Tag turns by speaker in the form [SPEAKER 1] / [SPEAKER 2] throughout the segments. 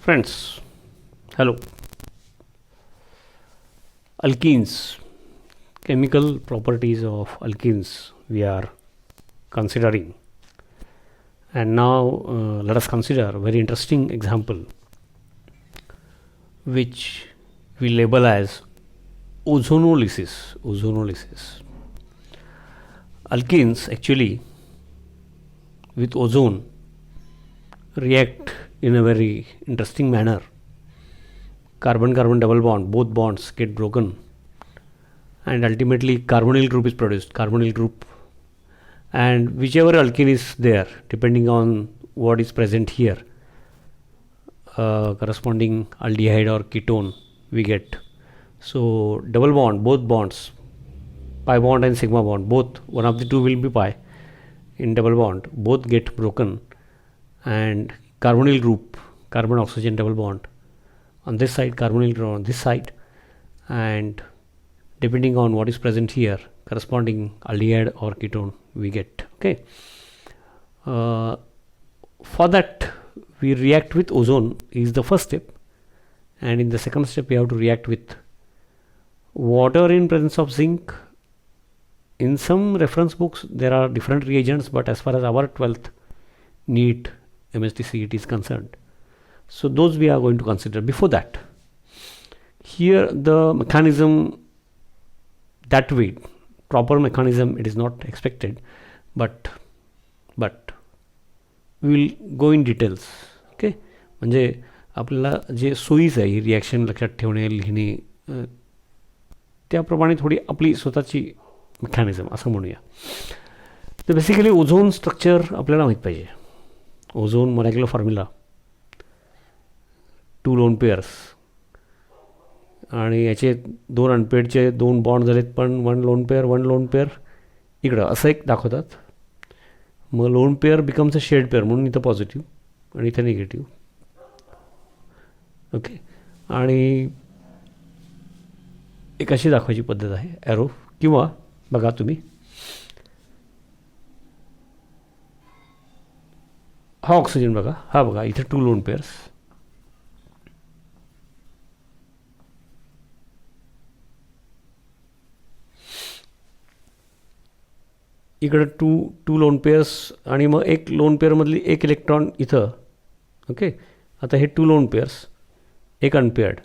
[SPEAKER 1] Friends, hello. Alkenes, chemical properties of alkenes we are considering. And now let us consider a very interesting example which we label as ozonolysis. Alkenes actually with ozone react in a very interesting manner. Carbon-carbon double bond, both bonds get broken, and ultimately carbonyl group is produced. Carbonyl group, and whichever alkene is there, depending on what is present here, corresponding aldehyde or ketone we get. So double bond, both bonds, pi bond and sigma bond, both one of the two will be pi in double bond, both get broken, and carbonyl group, carbon oxygen double bond on this side, carbonyl group on this side, and depending on what is present here, corresponding aldehyde or ketone we get. Okay, for that we react with ozone is the first step, and in the second step we have to react with water in presence of zinc. In some reference books there are different reagents, but as far as our 12th NEET MST CET is concerned, so those we are going to consider. Before that, here the mechanism, that way proper mechanism it is not expected, but we will go in details. Okay, म्हणजे आपल्याला जे सोयीच आहे ही reaction लक्षात ठेवणे, लिहिणे, त्याप्रमाणे थोडी आपली स्वतःची मेकॅनिझम असं म्हणूया. तर बेसिकली ओझोन स्ट्रक्चर आपल्याला माहीत पाहिजे. Ozone molecular formula 2 loan pairs, आणि याचे 2 अनपेडचे 2 बॉन्ड झालेत, पण 1 लोन पेअर इकडं असं एक दाखवतात. मग lone pair becomes a shared pair, म्हणून इथं पॉझिटिव्ह आणि इथं निगेटिव्ह. ओके, आणि एक अशी दाखवायची पद्धत आहे ॲरो, किंवा बघा तुम्ही हा ऑक्सिजन बघा, हा बघा इथे 2 लोन पेअर्स, इकडं टू लोन पेअर्स, आणि मग एक लोन पेअरमधली एक इलेक्ट्रॉन इथं. ओके, आता हे 2 लोन पेअर्स, एक अनपेअर्ड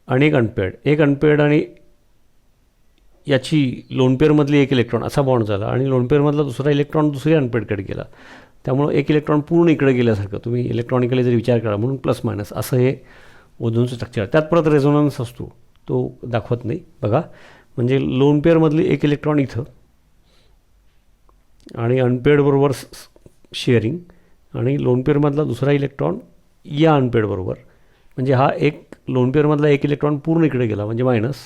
[SPEAKER 1] आणि एक अनपेअर्ड आणि याची लोन पेअरमधली एक इलेक्ट्रॉन असा बॉन्ड झाला, आणि लोन पेअरमधला दुसरा इलेक्ट्रॉन दुसऱ्या अनपेअर्डकडे गेला. त्यामुळं एक इलेक्ट्रॉन पूर्ण इकडे गेल्यासारखं तुम्ही इलेक्ट्रॉनिकली जर विचार करा, म्हणून प्लस मायनस असं हे ओझोनचं स्ट्रक्चर. त्यात परत रेझोनन्स असतो, तो दाखवत नाही बघा. म्हणजे लोन पेअरमधली एक इलेक्ट्रॉन इथं आणि अनपेअर्ड बरोबर शेअरिंग, आणि लोन पेअरमधला दुसरा इलेक्ट्रॉन या अनपेअर्ड बरोबर. म्हणजे हा एक लोन पेअरमधला एक इलेक्ट्रॉन पूर्ण इकडे गेला म्हणजे मायनस,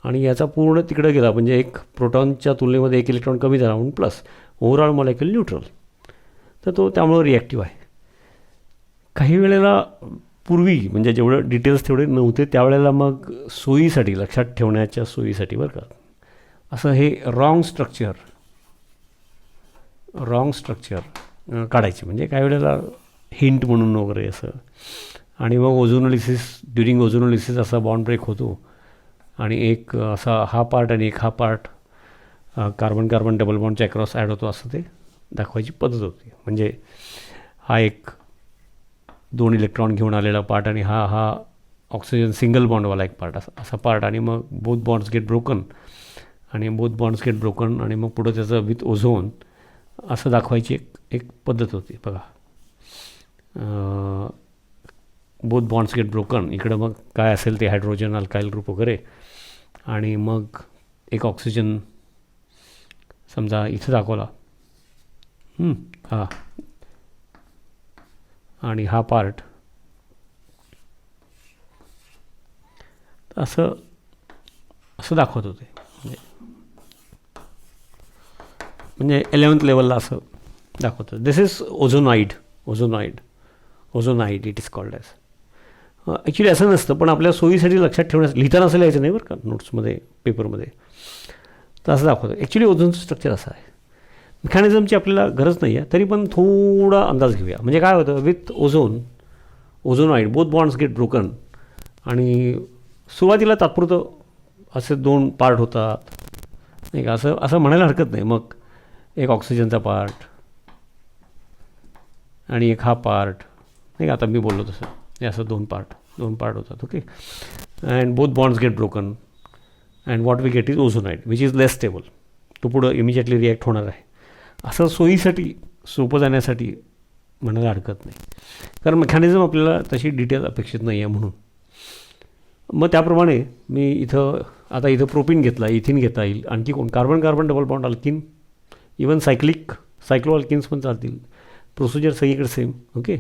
[SPEAKER 1] आणि याचा पूर्ण तिकडे गेला म्हणजे एक प्रोटॉनच्या तुलनेमध्ये एक इलेक्ट्रॉन कमी झाला म्हणून प्लस. Overall molecule neutral. तर तो त्यामुळं रिॲक्टिव्ह आहे. काही वेळेला पूर्वी म्हणजे जेवढं डिटेल्स तेवढे नव्हते त्यावेळेला मग सोयीसाठी, लक्षात ठेवण्याच्या सोयीसाठी बरं का, असं हे रॉंग स्ट्रक्चर काढायचे. म्हणजे काही वेळेला हिंट म्हणून वगैरे असं. आणि मग ड्युरिंग ओझोनोलिसिस असा बॉन्ड ब्रेक होतो, आणि एक असा हा पार्ट आणि एक हा पार्ट कार्बन डबल बॉन्डच्या अक्रॉस ॲड होतो, असं ते दाखवायची पद्धत होती. म्हणजे हा एक 2 इलेक्ट्रॉन घेऊन आलेला पार्ट, आणि हा ऑक्सिजन सिंगल बॉन्डवाला एक पार्ट, असा पार्ट, आणि मग बोथ बॉन्ड्स गेट ब्रोकन, आणि मग पुढं त्याचं विथ ओझोन असं दाखवायची एक पद्धत होती बघा. बोथ बॉन्ड्स गेट ब्रोकन, इकडं मग काय असेल ते हायड्रोजन अल्काइल ग्रुप वगैरे, आणि मग एक ऑक्सिजन समजा इथं दाखवला, हा, आणि हा पार्ट असं दाखवत होते. म्हणजे 11th लेवलला असं दाखवतं. This is ozonide it is called as. Actually असं नसतं, पण आपल्या सोयीसाठी लक्षात ठेवण्यास लिहिताना असं लिहायचं नाही बरं का, नोट्समध्ये पेपरमध्ये. तर असं दाखवतं. ॲक्च्युली ओझोनचं स्ट्रक्चर असं आहे. मेकॅनिझमची आपल्याला गरज नाही आहे, तरी पण थोडा अंदाज घेऊया. म्हणजे काय होतं, with ozonide, both bonds get broken. आणि सुरुवातीला तात्पुरतं असे 2 पार्ट होतात नाही का, असं असं म्हणायला हरकत नाही. मग एक ऑक्सिजनचा पार्ट आणि एक हा पार्ट नाही का, आता मी बोललो तसं हे असं 2 पार्ट होतात. Okay, and both bonds get broken and what we get is ozonide which is less stable. तो पुढं इमिजिएटली रिॲक्ट होणार आहे. असं सोयीसाठी, सोपं जाण्यासाठी म्हणायला हरकत नाही, कारण मेकॅनिझम आपल्याला तशी डिटेल अपेक्षित नाही आहे म्हणून. मग त्याप्रमाणे मी इथं प्रोपीन घेतला, इथिन घेता येईल, आणखी कोण, carbon carbon double bond alkene, even cyclo alkenes पण चालतील. प्रोसिजर सगळीकडे same. Okay,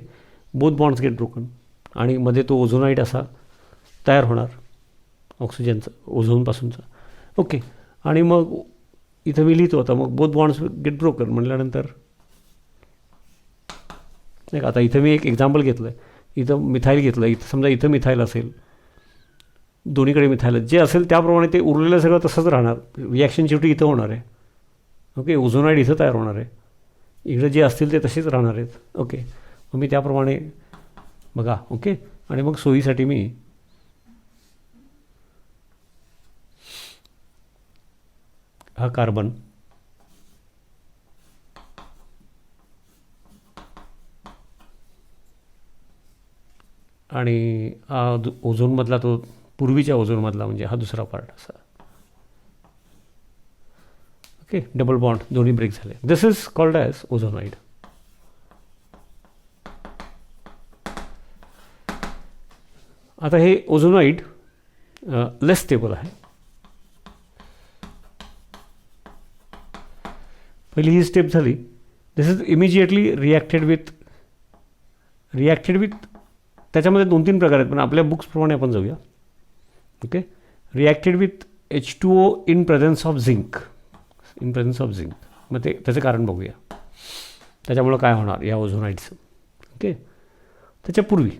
[SPEAKER 1] both bonds get broken आणि मध्ये तो ओझोनाईड असा तयार होणार ऑक्सिजनचा, ओझोनपासूनचा. ओके, आणि मग इथं मी लिहितो आता, मग बोथ बॉन्ड्स गेट ब्रोकन म्हटल्यानंतर नाही का, आता इथं मी एक एक्झाम्पल घेतलं आहे. इथं मिथाईल घेतलं, इथं समजा इथं मिथाईल असेल, दोन्हीकडे मिथाईल जे असेल त्याप्रमाणे ते उरलेलं सगळं तसंच राहणार. रिॲक्शन शेवटी इथं होणार आहे. ओके, ओझोनाईड इथं तयार होणार आहे, इकडे जे असतील ते तसेच राहणार आहेत. ओके, मग मी त्याप्रमाणे बघा. ओके, आणि मग सोयीसाठी मी हा कार्बन आणि हा ओझोनमधला, तो पूर्वीच्या ओझोनमधला म्हणजे हा दुसरा पार्ट असा. ओके, डबल बॉन्ड दोन्ही ब्रेक झाले. दिस इज कॉल्ड ॲज ओझोनाईड. आता हे ओझोनाईड लेस स्टेबल आहे. पहिली ही स्टेप झाली. दिस इज इमिजिएटली रिॲक्टेड विथ त्याच्यामध्ये 2-3 प्रकार आहेत, पण आपल्या बुक्सप्रमाणे आपण जाऊया. Okay, reacted with H2O in presence of zinc. मग त्याचं कारण बघूया, त्याच्यामुळं काय होणार या ओझोनाईडचं. ओके, त्याच्यापूर्वी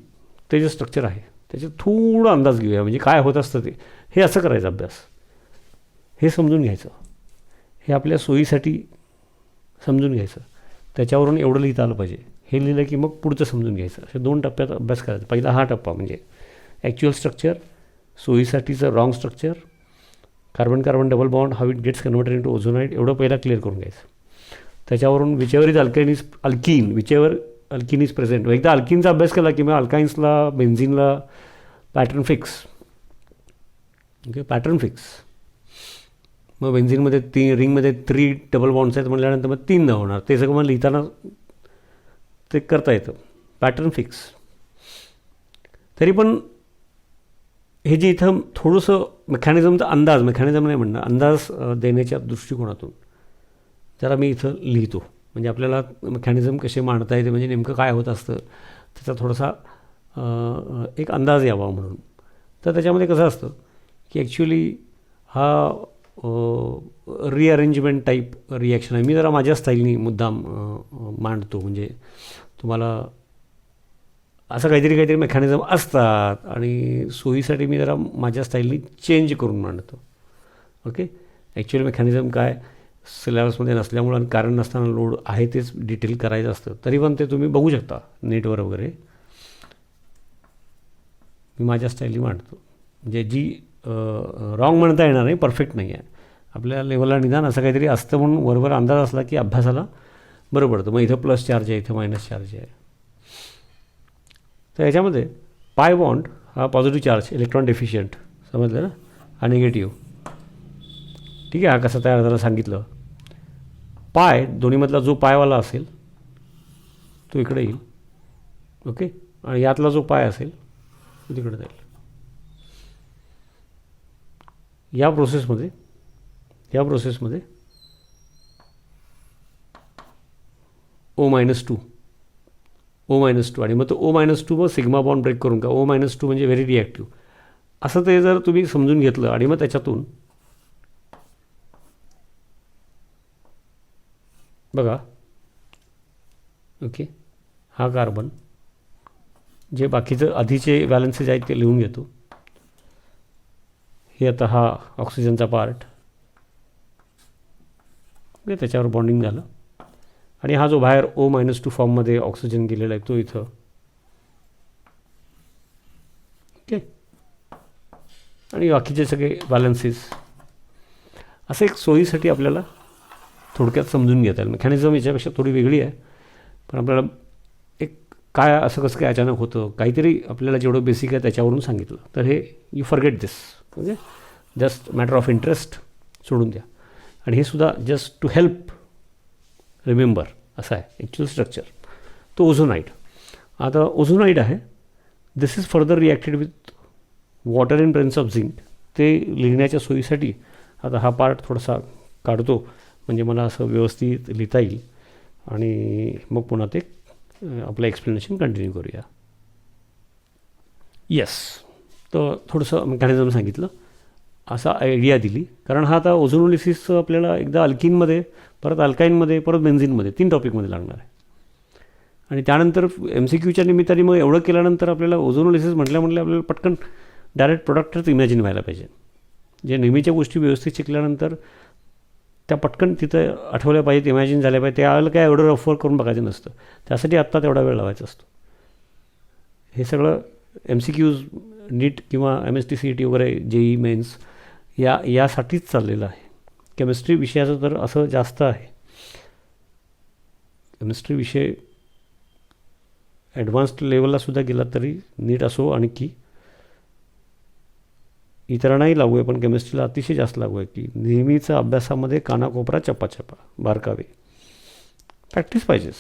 [SPEAKER 1] ते जे स्ट्रक्चर आहे त्याच्यात थोडा अंदाज घेऊया, म्हणजे काय होत असतं ते. हे असं करायचं अभ्यास, हे समजून घ्यायचं, हे आपल्या सोयीसाठी समजून घ्यायचं. त्याच्यावरून एवढं लिहिता आलं पाहिजे. हे लिहिलं की मग पुढचं समजून घ्यायचं. असे 2 टप्प्यात अभ्यास करायचा. पहिला हा टप्पा म्हणजे ॲक्च्युअल स्ट्रक्चर, सोयीसाठीचं wrong structure, carbon carbon double bond, how it gets converted into ozonide, एवढं पहिला क्लिअर करून घ्यायचं. त्याच्यावरून whichever is alkene is present. एकदा अल्किनचा अभ्यास केला की मग अल्काइन्सला, बेन्झिनला pattern fix. Okay, pattern fix. मग बेन्झिनमध्ये रिंगमध्ये 3 डबल बॉन्ड्स आहेत म्हटल्यानंतर मग 3 न होणार. ते सगळं मग लिहिताना ते करता येतं, पॅटर्न फिक्स. तरी पण हे जे इथं थोडंसं मेकॅनिझम नाही म्हणणं, अंदाज देण्याच्या दृष्टिकोनातून जरा मी इथं लिहितो, म्हणजे आपल्याला मेकॅनिझम कसे मांडता येते, म्हणजे नेमकं काय होत असतं त्याचा थोडासा एक अंदाज यावा म्हणून. तर त्याच्यामध्ये कसं असतं की ॲक्च्युली हा रिअरेंजमेंट टाईप रिॲक्शन आहे. मी जरा माझ्या स्टाईलनी मुद्दाम मांडतो, म्हणजे तुम्हाला असं काहीतरी मेकॅनिझम असतात आणि सोयीसाठी मी जरा माझ्या स्टाईलनी चेंज करून मांडतो. ओके, ॲक्च्युअल मेकॅनिझम काय सिलेबसमध्ये नसल्यामुळं आणि कारण नसताना लोड आहे तेच डिटेल करायचं असतं, तरी पण ते तुम्ही बघू शकता नेटवर वगैरे. मी माझ्या स्टाईलनी मांडतो, म्हणजे जी रॉंग म्हणता येणार नाही, परफेक्ट नाही आहे. आपल्या लेवलला निदान असं काहीतरी असतं म्हणून बरोबर अंदाज असला की अभ्यासाला बरं पडतं. मग इथं प्लस चार्ज आहे, इथं मायनस चार्ज आहे. तर याच्यामध्ये पाय बॉन्ड हा पॉझिटिव्ह चार्ज, इलेक्ट्रॉन डेफिशियंट, समजलं ना, हा निगेटिव्ह. ठीक आहे, हा कसा तयार झाला सांगितलं. पाय दोन्हीमधला जो पायवाला असेल तो इकडे येईल. ओके, आणि यातला जो पाय असेल तो तिकडे जाईल. या प्रोसेसमध्ये O-2 आणि मग तो O-2 मग सिग्मा बॉन्ड ब्रेक करून का O-2 म्हणजे व्हेरी रिॲक्टिव्ह, असं ते जर तुम्ही समजून घेतलं आणि मग त्याच्यातून बघा. ओके, हा कार्बन, जे बाकीचं आधीचे बॅलन्सेस आहेत ते लिहून घेतो. हे आता हा ऑक्सिजनचा पार्ट, त्याच्यावर बॉन्डिंग झालं. आणि हा जो बाहेर O-2 फॉर्ममध्ये ऑक्सिजन गेलेला आहे तो इथं ओके. आणि बाकीचे सगळे बॅलन्सेस असं एक सोयीसाठी आपल्याला थोडक्यात समजून घेता येईल. मेकॅनिझम याच्यापेक्षा थोडी वेगळी आहे, पण आपल्याला एक काय असं कसं काय अचानक होतं, काहीतरी आपल्याला जेवढं बेसिक आहे त्याच्यावरून सांगितलं. तर हे you forget this, okay. Just matter of interest सोडून द्या. आणि हे सुद्धा जस्ट टू हेल्प रिमेंबर असं आहे ॲक्च्युअल स्ट्रक्चर. तो ओझोनाईड. आता ओझोनाईड आहे, this is further reacted with water in presence of zinc. ते लिहिण्याच्या सोयीसाठी आता हा पार्ट थोडासा काढतो, म्हणजे मला असं व्यवस्थित लिहिता येईल. आणि मग पुन्हा ते आपलं एक्सप्लेनेशन कंटिन्यू करूया. येस, तर थोडंसं मेकॅनिझम सांगितलं, असा आयडिया दिली. कारण हा आता ओझोनोलिसिसचं आपल्याला एकदा अल्किनमध्ये, परत अल्काईनमध्ये, परत बेन्झिनमध्ये 3 टॉपिकमध्ये लागणार आहे. आणि त्यानंतर MCQच्या निमित्ताने मग एवढं केल्यानंतर आपल्याला ओझोनोलिसिस म्हटल्या आपल्याला पटकन डायरेक्ट प्रोडक्टच इमॅजिन व्हायला पाहिजे. जे नेहमीच्या गोष्टी व्यवस्थित शिकल्यानंतर त्या पटकन तिथं आठवल्या पाहिजेत, इमॅजिन झाल्या पाहिजे. त्यावेळेला काय एवढं रफवर करून बघायचं नसतं, त्यासाठी आत्ता तेवढा वेळ लावायचा असतो. हे सगळं MCQज नीट किंवा MSTCET वगैरे JEE मेन्स यासाठीच चाललेलं आहे. केमिस्ट्री विषयाचं तर असं जास्त आहे. केमिस्ट्री विषय ॲडव्हान्स्ड लेवललासुद्धा गेला तरी नीट असो, आणखी इतरांनाही लागू आहे, पण केमिस्ट्रीला अतिशय जास्त लागू आहे की नेहमीचा अभ्यासामध्ये कानाकोपरा चप्पा बारकावे प्रॅक्टिस पाहिजेच.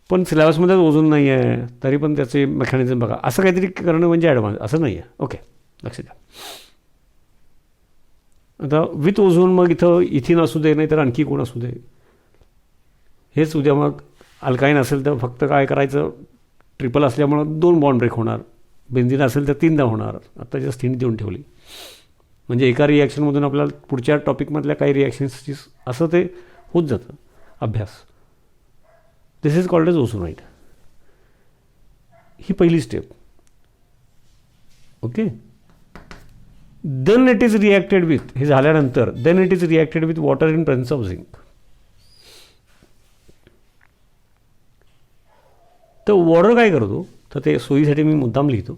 [SPEAKER 1] पण सिलेबसमध्येच ओझोन नाही आहे तरी पण त्याचे मेकॅनिझम बघा, असं काहीतरी करणं म्हणजे ॲडव्हान्स असं नाही आहे. ओके, लक्ष द्या. आता विथ ओझोन मग इथं इथिन असू दे, नाही तर आणखी कोण असू दे, हेच उद्या मग अल्काईन असेल तर फक्त काय करायचं, ट्रिपल असल्यामुळं 2 बॉन्ड ब्रेक होणार. बेन्झिन असेल तर 3दा होणार. आता जस्ट हिंट देऊन ठेवली, म्हणजे एका रिॲक्शनमधून आपल्याला पुढच्या टॉपिकमधल्या काही रिॲक्शन्सची असं ते होत जातं अभ्यास. This is called as ozonide. ही पहिली step. Okay. Then it is reacted with, हे झाल्यानंतर then it is reacted with water in presence of zinc. तर वॉटर काय करतो, तर ते सोयीसाठी मी मुद्दाम लिहितो.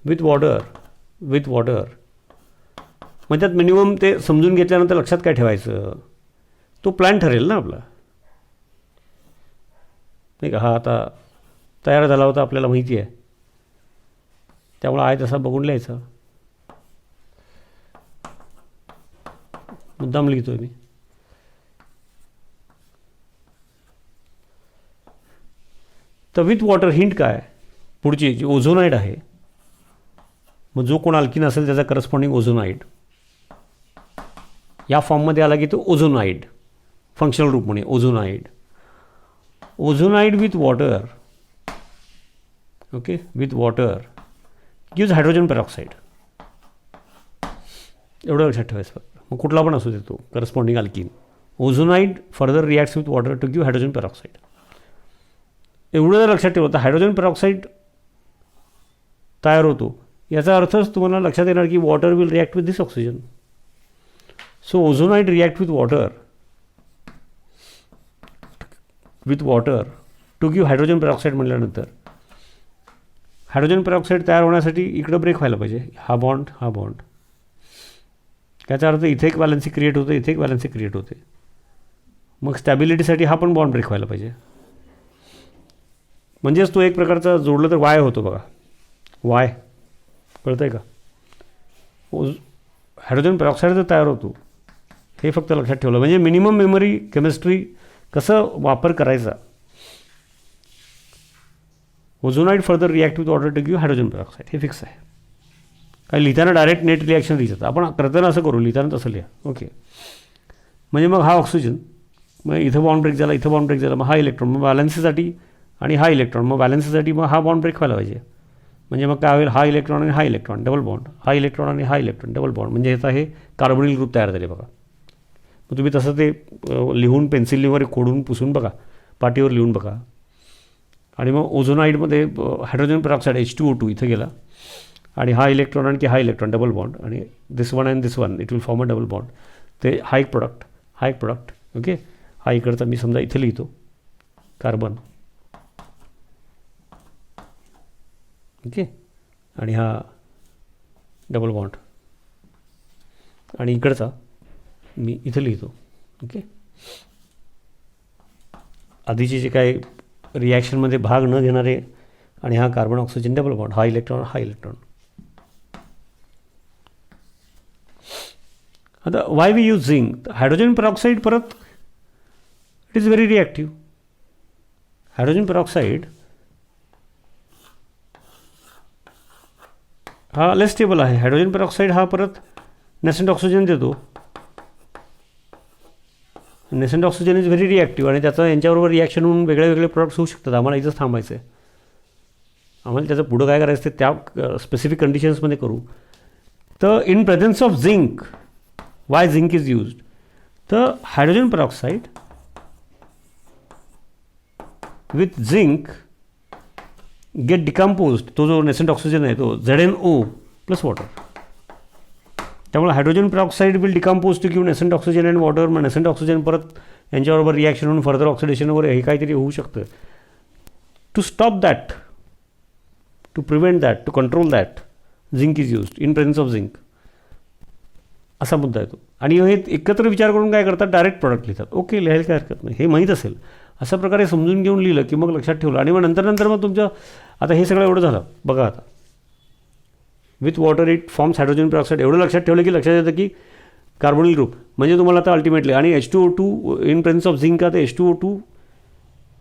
[SPEAKER 1] विथ वॉटर म्हणजे त्यात मिनिमम ते समजून घेतल्यानंतर लक्षात काय ठेवायचं, तो प्लॅन ठरेल ना आपला, नाही का. हा आता तयार झाला होता आपल्याला माहिती आहे, त्यामुळे आहे तसा बघून लिहायचा. मुद्दाम लिहितो आहे मी. तर विथ वॉटर हिंट काय, पुढची जी ओझोनाईड आहे, मग जो कोण अल्किन असेल त्याचा करस्पॉन्डिंग ओझोनाईड या फॉर्ममध्ये आला की तो ओझोनाईड, फंक्शनल रूप म्हणे ozonide. Ozonide with water, okay, with water gives hydrogen peroxide. एवढं लक्षात ठेवायचं फक्त. मग कुठला पण असू देतो corresponding alkene. Ozonide further reacts with water to give hydrogen peroxide. एवढं जर लक्षात ठेवलं तर हायड्रोजन पेरॉक्साईड तयार होतो, याचा अर्थच तुम्हाला लक्षात येणार की water will react with this oxygen. So ozonide react with water to give hydrogen peroxide म्हटल्यानंतर हायड्रोजन पेरॉक्साईड तयार होण्यासाठी इकडं ब्रेक व्हायला पाहिजे, हा बॉन्ड. त्याचा अर्थ इथे एक बॅलन्सी क्रिएट होते, इथे एक बॅलन्सी क्रिएट होते. मग स्टॅबिलिटीसाठी हा पण बॉन्ड ब्रेक व्हायला पाहिजे. म्हणजेच तो एक प्रकारचा जोडलं तर वाय होतो बघा. वाय कळतं आहे का. हायड्रोजन पेरॉक्साईड जर तयार होतो हे फक्त लक्षात ठेवलं म्हणजे मिनिमम मेमरी केमिस्ट्री कसं वापर करायचा. Ozonide further react with water to give hydrogen peroxide, हे फिक्स आहे. काय लिहिताना डायरेक्ट नेट रिॲक्शन लिहितात आपण, करताना असं करू, लिहिताना तसं लिहा. ओके. म्हणजे मग हा ऑक्सिजन, मग इथं बॉन्ड ब्रेक झाला, इथं बॉन्ड ब्रेक झाला, मग हा इलेक्ट्रॉन, मग बॅलन्ससाठी आणि हा इलेक्ट्रॉन, मग बॅलन्ससाठी मग हा बॉन्ड ब्रेक व्हायला पाहिजे. म्हणजे मग काय होईल, हा इलेक्ट्रॉन आणि हा इलेक्ट्रॉन डबल बॉन्ड, हा इलेक्ट्रॉन आणि हा इलेक्ट्रॉन डबल बॉन्ड, म्हणजे ह्याचा हे कार्बोनिल ग्रुप तयार झाले बघा. मग तुम्ही तसं ते लिहून पेन्सिलने वगैरे खोडून पुसून बघा, पाटीवर लिहून बघा. आणि मग ओझोनाईडमध्ये हायड्रोजन पेरॉक्साईड H2O2 इथं गेला आणि हा इलेक्ट्रॉन आणि हा इलेक्ट्रॉन डबल बॉन्ड आणि this one and this one it will form a double bond. ते हा एक प्रोडक्ट. ओके. हा इकडचा मी समजा इथे लिहितो कार्बन, ओके. आणि हा डबल बॉन्ड आणि इकडचा मी इथं लिहितो. ओके. आधीचे जे काय रिॲक्शनमध्ये भाग न घेणारे आणि हा कार्बन ऑक्सिजन डबल बॉन्ड, हा इलेक्ट्रॉन हा इलेक्ट्रॉन. आता why we use zinc. Hydrogen peroxide परत it is very reactive. Hydrogen peroxide हा लेस स्टेबल आहे. हायड्रोजन पेरॉक्साईड हा परत नेसेंट ऑक्सिजन देतो. Nascent oxygen is very reactive आणि त्याचा यांच्याबरोबर रिॲक्शन होऊन वेगळे वेगळे प्रोडक्ट्स होऊ शकतात. आम्हाला इथंच थांबायचं आहे. आम्हाला त्याचं पुढं काय करायचं ते त्या स्पेसिफिक कंडिशन्समध्ये करू. तर in presence of zinc, why zinc is used. तर hydrogen peroxide with zinc get decomposed. तो जो नेसेंट ऑक्सिजन आहे तो ZnO प्लस वॉटर. त्यामुळे hydrogen peroxide will decompose to give nascent oxygen and water. मग नेसेंट ऑक्सिजन परत यांच्याबरोबर reaction होऊन फर्दर ऑक्सिडेशन वगैरे हे काहीतरी होऊ शकतं. To stop that, to prevent that, to control that, zinc is used in presence of zinc. असा मुद्दा येतो. आणि हे एकत्र विचार करून काय करतात, डायरेक्ट प्रॉडक्ट लिहितात. ओके, लिहायला काय हरकत नाही, हे माहीत असेल. अशा प्रकारे समजून घेऊन लिहिलं की मग लक्षात ठेवलं. आणि मग नंतर मग तुमच्या आता हे सगळं एवढं झालं बघा. आता with water it forms hydrogen peroxide एवढं लक्षात ठेवलं की लक्षात येतं की कार्बोनिल ग्रुप म्हणजे तुम्हाला आता अल्टिमेटली. आणि H2O2 in presence of zinc आता H2O2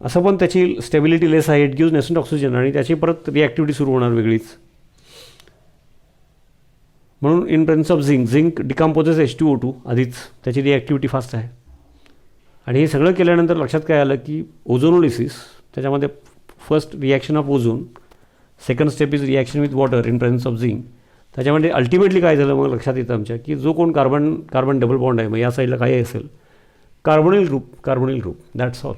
[SPEAKER 1] असं पण त्याची स्टेबिलिटी लेस आहे. इट गिव्ज नेसेंट ऑक्सिजन आणि त्याची परत रिॲक्टिव्हिटी सुरू होणार वेगळीच. म्हणून in presence of zinc decomposes H2O2 आधीच, त्याची रिॲक्टिव्हिटी फास्ट आहे. आणि हे सगळं केल्यानंतर लक्षात काय आलं की ओझोनोलिसिस, त्याच्यामध्ये first reaction of ozone, second step is reaction with water in presence of zinc. त्याच्यामध्ये अल्टिमेटली काय झालं मग लक्षात येतं आमच्या की जो कोण कार्बन डबल बॉन्ड आहे, मग या साईडला काय असेल कार्बोनिल ग्रुप दॅट्स ऑल.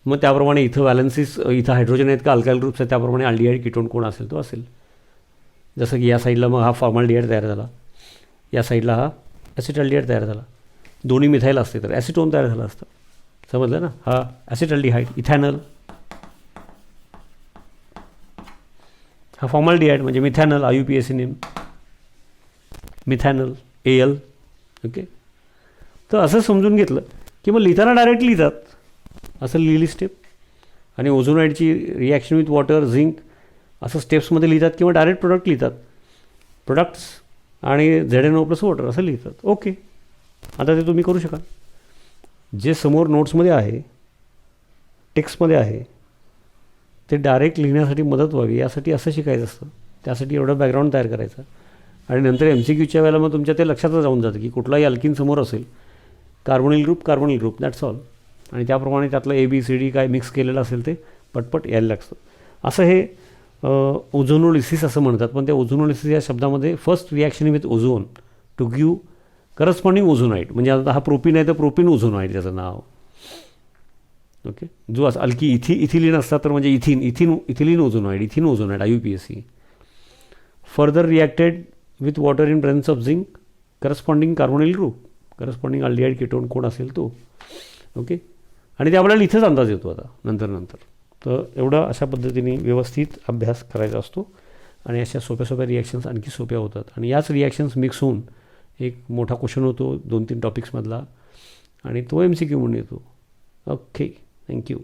[SPEAKER 1] मग त्याप्रमाणे इथं व्हॅलन्सीस, इथं हायड्रोजन आहेत का अल्काइल ग्रुप्स आहेत, त्याप्रमाणे अल्डिहाइड कीटोन कोण असेल तो असेल. जसं की या साईडला मग हा फॉर्मल्डिहाइड तयार झाला, या साईडला हा ॲसिटल्डिहाइड तयार झाला. दोन्ही मिथाईल असते तर ॲसिटोन तयार झालं असतं. समजलं ना. हा ॲसिटल्डिहाइड, इथॅनल, हा फॉर्मल्डिहाइड म्हणजे मिथॅनल, IUPAC मिथॅनल AL. ओके. तर असं समजून घेतलं की मग लिहिताना डायरेक्ट लिहितात, असं लिहिली स्टेप. आणि ओझोनाईडची रिॲक्शन विथ वॉटर झिंक असं स्टेप्समध्ये लिहितात किंवा डायरेक्ट प्रोडक्ट लिहितात, प्रोडक्ट्स आणि ZnO प्लस वॉटर असं लिहितात. ओके. आता ते तुम्ही करू शकाल. जे समोर नोट्समध्ये आहे, टेक्स्टमध्ये आहे, ते डायरेक्ट लिहिण्यासाठी मदत व्हावी यासाठी असं शिकायचं असतं. त्यासाठी एवढं बॅकग्राऊंड तयार करायचं. आणि नंतर MCQच्या वेळेला मग तुमच्या ते लक्षातच राहून जातं की कुठलाही अल्किन समोर असेल, कार्बोनिल ग्रुप दॅट्स ऑल. आणि त्याप्रमाणे त्यातलं ABCD काय मिक्स केलेलं असेल ते पटपट यायला लागतं. असं हे ओझोनोलिसिस असं म्हणतात. पण त्या ओझोनोलिसिस या शब्दामध्ये first reaction with ozone to give corresponding ozonide. म्हणजे आता हा प्रोपीन आहे तर प्रोपीन ओझोनाईड त्याचं नाव. ओके. जो असं अल्की इथिलीन असतात तर म्हणजे ethylene ozonide IUPAC. Further reacted with water in presence of zinc, corresponding carbonyl group, corresponding aldehyde ketone कोण असेल तो. ओके. आणि ते आपल्याला इथंच अंदाज येतो आता नंतर. तर एवढा अशा पद्धतीने व्यवस्थित अभ्यास करायचा असतो. आणि अशा सोप्या रिॲक्शन्स आणखी सोप्या होतात. आणि याच रिॲक्शन्स मिक्स होऊन एक मोठा क्वेश्चन होतो 2-3 टॉपिक्समधला आणि तो MCQ म्हणून येतो. ओके. थँक्यू.